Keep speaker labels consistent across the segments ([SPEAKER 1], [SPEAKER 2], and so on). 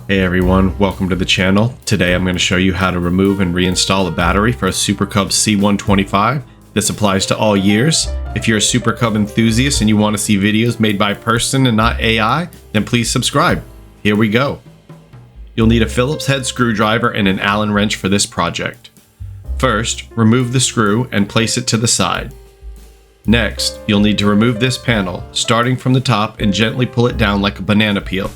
[SPEAKER 1] Hey everyone, welcome to the channel. Today I'm going to show you how to remove and reinstall a battery for a Super Cub C125. This applies to all years. If you're a Super Cub enthusiast and you want to see videos made by a person and not AI, then please subscribe. Here we go. You'll need a Phillips head screwdriver and an Allen wrench for this project. First, remove the screw and place it to the side. Next, you'll need to remove this panel, starting from the top, and gently pull it down like a banana peel.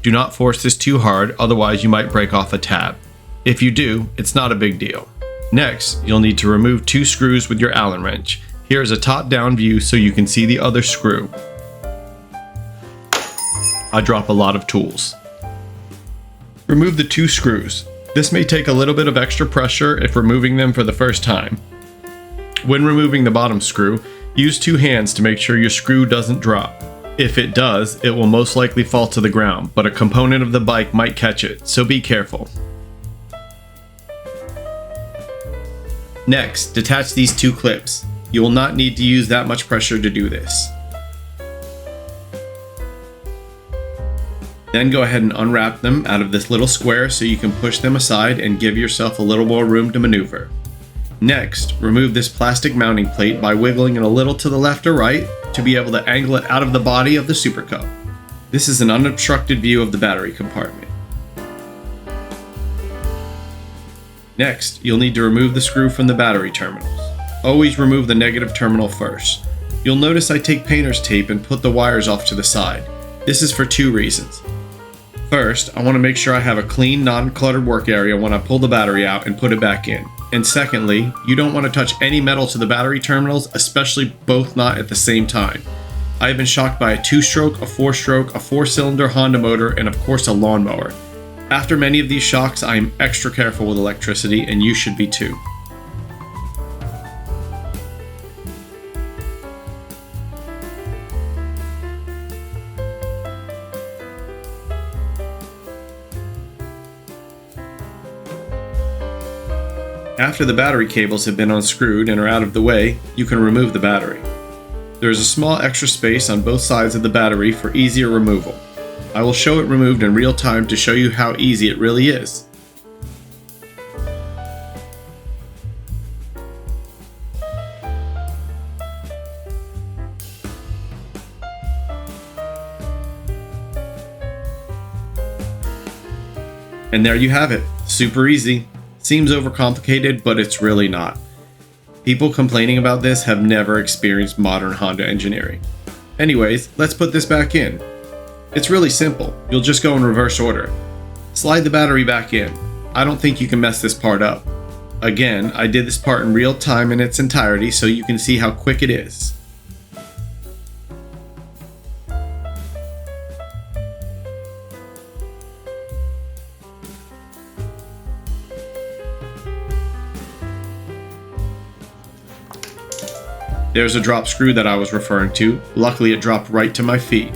[SPEAKER 1] Do not force this too hard, otherwise you might break off a tab. If you do, it's not a big deal. Next, you'll need to remove 2 screws with your Allen wrench. Here is a top-down view so you can see the other screw. I drop a lot of tools. Remove the 2 screws. This may take a little bit of extra pressure if removing them for the first time. When removing the bottom screw, use 2 hands to make sure your screw doesn't drop. If it does, it will most likely fall to the ground, but a component of the bike might catch it, so be careful. Next, detach these 2 clips. You will not need to use that much pressure to do this. Then go ahead and unwrap them out of this little square so you can push them aside and give yourself a little more room to maneuver. Next, remove this plastic mounting plate by wiggling it a little to the left or right to be able to angle it out of the body of the Super Cub. This is an unobstructed view of the battery compartment. Next, you'll need to remove the screw from the battery terminals. Always remove the negative terminal first. You'll notice I take painter's tape and put the wires off to the side. This is for 2 reasons. First, I want to make sure I have a clean, non-cluttered work area when I pull the battery out and put it back in. And secondly, you don't want to touch any metal to the battery terminals, especially both not at the same time. I have been shocked by a 2-stroke, a 4-stroke, a 4-cylinder Honda motor, and of course a lawnmower. After many of these shocks, I am extra careful with electricity, and you should be too. After the battery cables have been unscrewed and are out of the way, you can remove the battery. There is a small extra space on both sides of the battery for easier removal. I will show it removed in real time to show you how easy it really is. And there you have it, super easy. Seems overcomplicated, but it's really not. People complaining about this have never experienced modern Honda engineering. Anyways, let's put this back in. It's really simple. You'll just go in reverse order. Slide the battery back in. I don't think you can mess this part up. Again, I did this part in real time in its entirety so you can see how quick it is. There's a drop screw that I was referring to. Luckily, it dropped right to my feet.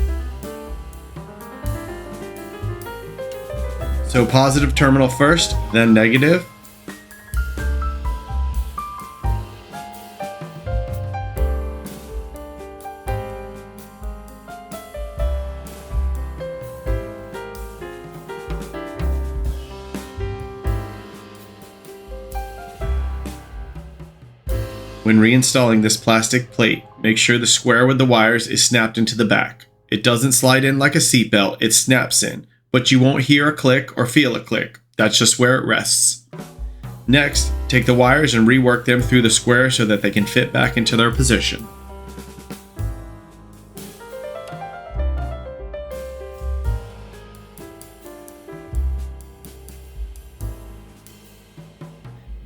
[SPEAKER 1] So positive terminal first, then negative. When reinstalling this plastic plate, make sure the square with the wires is snapped into the back. It doesn't slide in like a seatbelt, it snaps in, but you won't hear a click or feel a click. That's just where it rests. Next, take the wires and rework them through the square so that they can fit back into their position.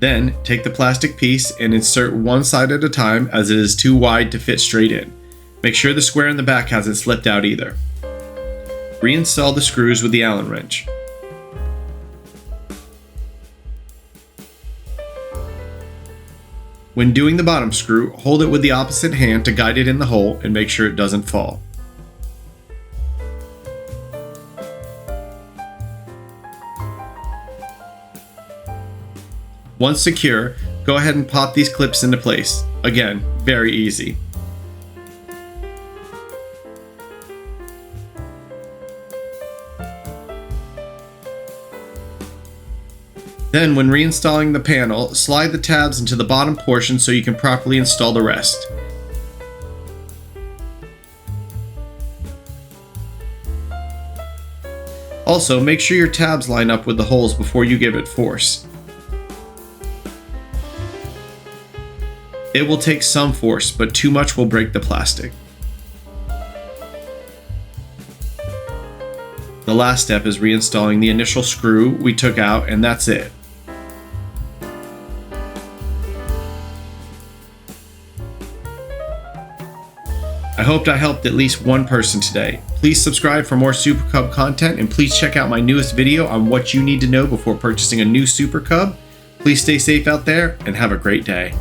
[SPEAKER 1] Then, take the plastic piece and insert one side at a time as it is too wide to fit straight in. Make sure the square in the back hasn't slipped out either. Reinstall the screws with the Allen wrench. When doing the bottom screw, hold it with the opposite hand to guide it in the hole and make sure it doesn't fall. Once secure, go ahead and pop these clips into place. Again, very easy. Then when reinstalling the panel, slide the tabs into the bottom portion so you can properly install the rest. Also, make sure your tabs line up with the holes before you give it force. It will take some force, but too much will break the plastic. The last step is reinstalling the initial screw we took out, and that's it. I hoped I helped at least one person today. Please subscribe for more Super Cub content, and please check out my newest video on what you need to know before purchasing a new Super Cub. Please stay safe out there and have a great day.